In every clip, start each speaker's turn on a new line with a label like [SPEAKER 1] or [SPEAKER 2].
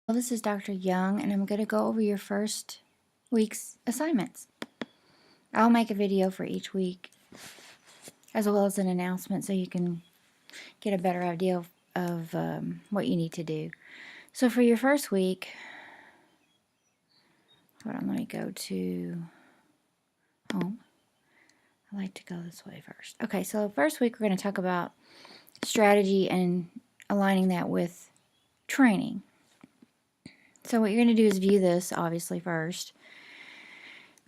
[SPEAKER 1] Well, this is Dr. Young, and I'm going to go over your first week's assignments. I'll make a video for each week, as well as an announcement, so you can get a better idea of what you need to do. So for your first week, hold on, let me go to home. I like to go this way first. Okay, so first week we're going to talk about strategy and aligning that with training. So what you're going to do is view this, obviously, first.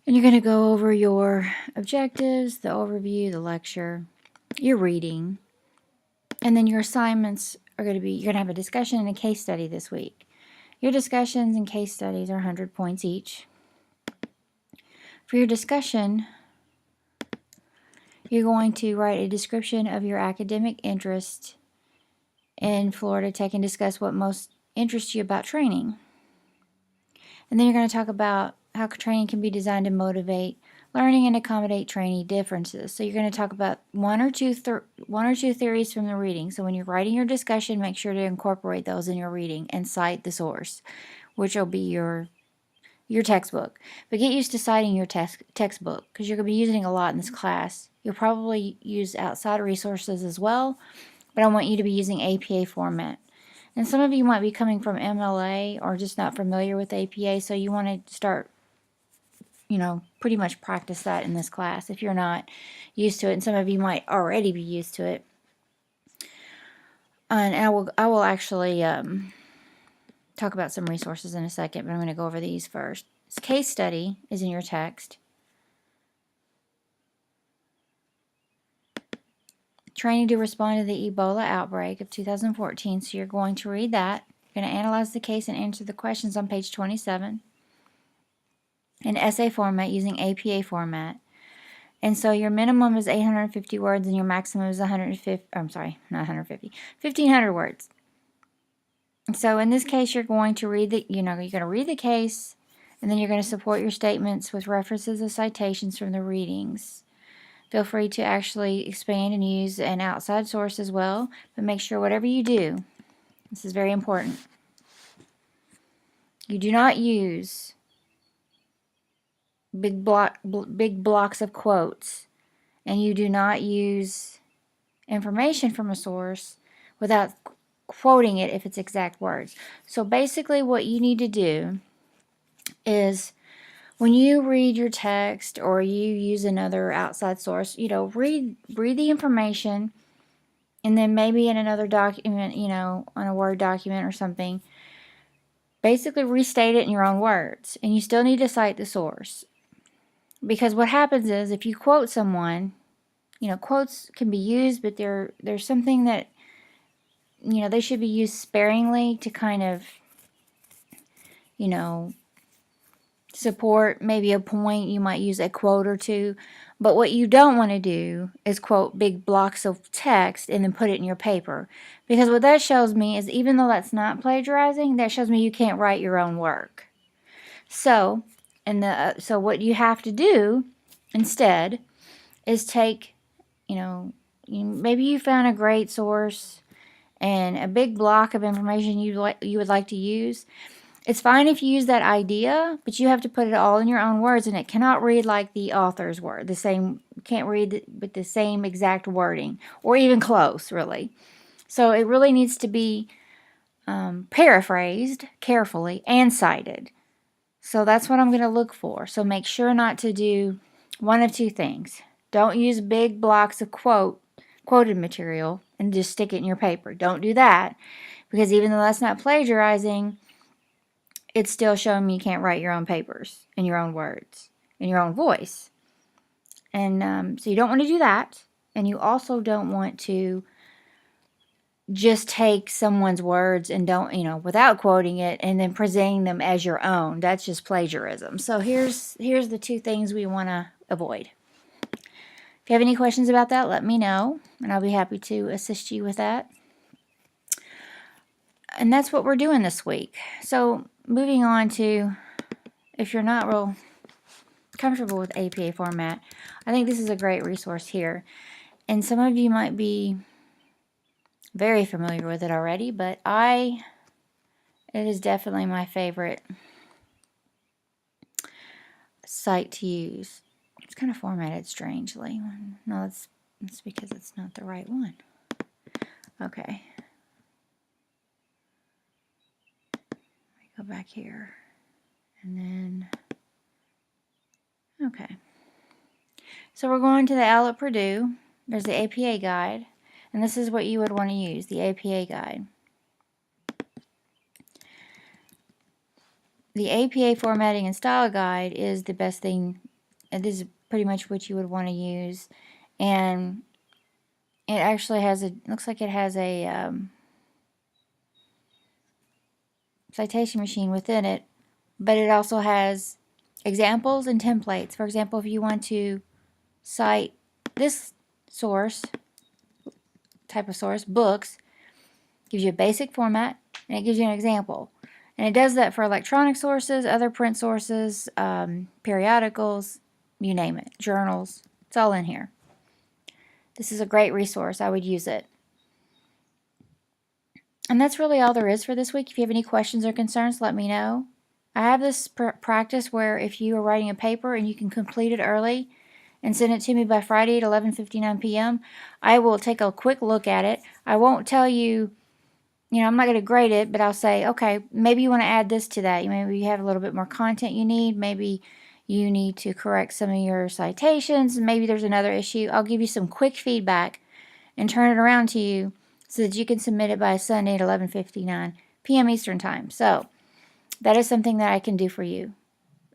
[SPEAKER 1] And you're going to go over your objectives, the overview, the lecture, your reading, and then your assignments are going to be, you're going to have a discussion and a case study this week. Your discussions and case studies are 100 points each. For your discussion, you're going to write a description of your academic interest in Florida Tech and discuss what most interests you about training. And then you're going to talk about how training can be designed to motivate learning and accommodate trainee differences. So you're going to talk about one or two theories from the reading. So when you're writing your discussion, make sure to incorporate those in your reading and cite the source, which will be your textbook. But get used to citing your textbook because you're going to be using a lot in this class. You'll probably use outside resources as well, but I want you to be using APA format. And some of you might be coming from MLA or just not familiar with APA, so you want to start, pretty much practice that in this class if you're not used to it. And some of you might already be used to it. And I will actually talk about some resources in a second, but I'm going to go over these first. This case study is in your text. Training to respond to the Ebola outbreak of 2014. So you're going to read that. You're going to analyze the case and answer the questions on page 27 in essay format using APA format. And so your minimum is 850 words and your maximum is 1,500 words. So in this case, you're going to read you're going to read the case, and then you're going to support your statements with references and citations from the readings. Feel free to actually expand and use an outside source as well, but make sure whatever you do, this is very important, you do not use big blocks of quotes, and you do not use information from a source without quoting it if it's exact words. So basically what you need to do is when you read your text or you use another outside source, read the information, and then maybe in another document, on a Word document or something, basically restate it in your own words. And you still need to cite the source. Because what happens is if you quote someone, quotes can be used, but there's something that, they should be used sparingly to kind of, support maybe a point. You might use a quote or two, but what you don't want to do is quote big blocks of text and then put it in your paper, because what that shows me is, even though that's not plagiarizing, that shows me you can't write your own work. So so what you have to do instead is take, maybe you found a great source and a big block of information you would like to use. It's fine if you use that idea, but you have to put it all in your own words, and it cannot read like the author's word. Can't read with the same exact wording, or even close, really. So it really needs to be paraphrased carefully and cited. So that's what I'm going to look for. So make sure not to do one of two things. Don't use big blocks of quoted material and just stick it in your paper. Don't do that, because even though that's not plagiarizing, it's still showing me you can't write your own papers in your own words, in your own voice. And so you don't want to do that. And you also don't want to just take someone's words and don't, without quoting it and then presenting them as your own. That's just plagiarism. So here's the two things we want to avoid. If you have any questions about that, let me know, and I'll be happy to assist you with that. And that's what we're doing this week. So moving on to, if you're not real comfortable with APA format, I think this is a great resource here. And some of you might be very familiar with it already, but I It is definitely my favorite site to use. It's kind of formatted strangely. No, that's because it's not the right one. Okay. Go back here. And then, okay. So we're going to the OWL at Purdue. There's the APA guide. And this is what you would want to use, the APA guide. The APA formatting and style guide is the best thing. And this is pretty much what you would want to use. And it actually has a, looks like it has a citation machine within it. But it also has examples and templates. For example, if you want to cite this source, type of source, books, gives you a basic format, and it gives you an example. And it does that for electronic sources, other print sources, periodicals, you name it, journals. It's all in here. This is a great resource. I would use it. And that's really all there is for this week. If you have any questions or concerns, let me know. I have this practice where if you are writing a paper and you can complete it early and send it to me by Friday at 11:59 p.m., I will take a quick look at it. I won't tell you, I'm not going to grade it, but I'll say, okay, maybe you want to add this to that. Maybe you have a little bit more content you need. Maybe you need to correct some of your citations. Maybe there's another issue. I'll give you some quick feedback and turn it around to you so that you can submit it by Sunday at 11:59 p.m. Eastern Time. So that is something that I can do for you.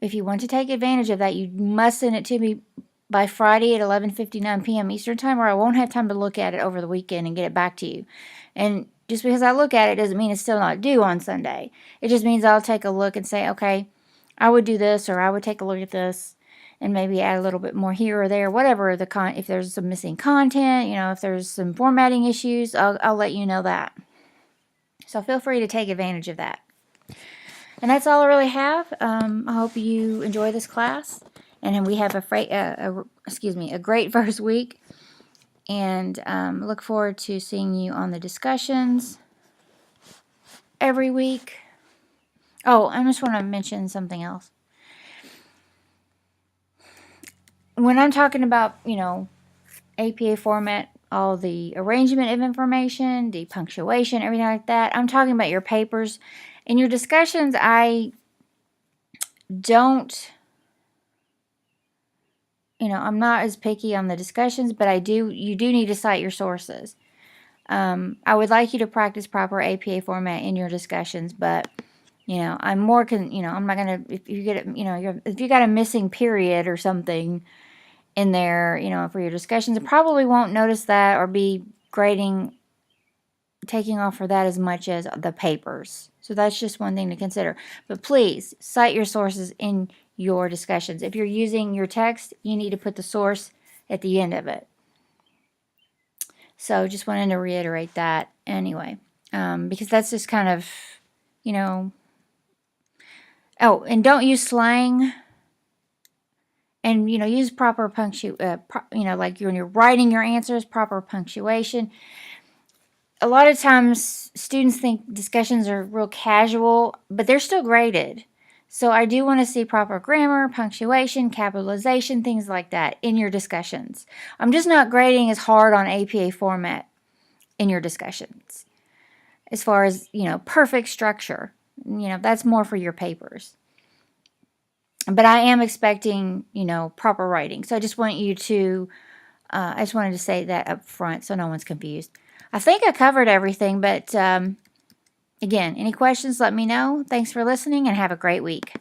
[SPEAKER 1] If you want to take advantage of that, you must send it to me by Friday at 11:59 p.m. Eastern Time, or I won't have time to look at it over the weekend and get it back to you. And just because I look at it doesn't mean it's still not due on Sunday. It just means I'll take a look and say, okay, I would do this, or I would take a look at this and maybe add a little bit more here or there, whatever if there's some missing content, if there's some formatting issues, I'll let you know that. So feel free to take advantage of that. And that's all I really have. I hope you enjoy this class. And then we have a great first week. And look forward to seeing you on the discussions every week. Oh, I just want to mention something else. When I'm talking about, APA format, all the arrangement of information, the punctuation, everything like that, I'm talking about your papers. In your discussions, I don't, I'm not as picky on the discussions, but you do need to cite your sources. I would like you to practice proper APA format in your discussions, but, I'm more, I'm not going to, if you get, if you got a missing period or something in there, for your discussions, I probably won't notice that or be taking off for that as much as the papers. So that's just one thing to consider. But please cite your sources in your discussions. If you're using your text, you need to put the source at the end of it. So just wanted to reiterate that anyway, because that's just kind of, oh, and don't use slang. And, use proper like when you're writing your answers, proper punctuation. A lot of times students think discussions are real casual, but they're still graded. So I do want to see proper grammar, punctuation, capitalization, things like that in your discussions. I'm just not grading as hard on APA format in your discussions. As far as, perfect structure, that's more for your papers. But I am expecting, proper writing. So I just want you to, I just wanted to say that up front so no one's confused. I think I covered everything, but again, any questions, let me know. Thanks for listening and have a great week.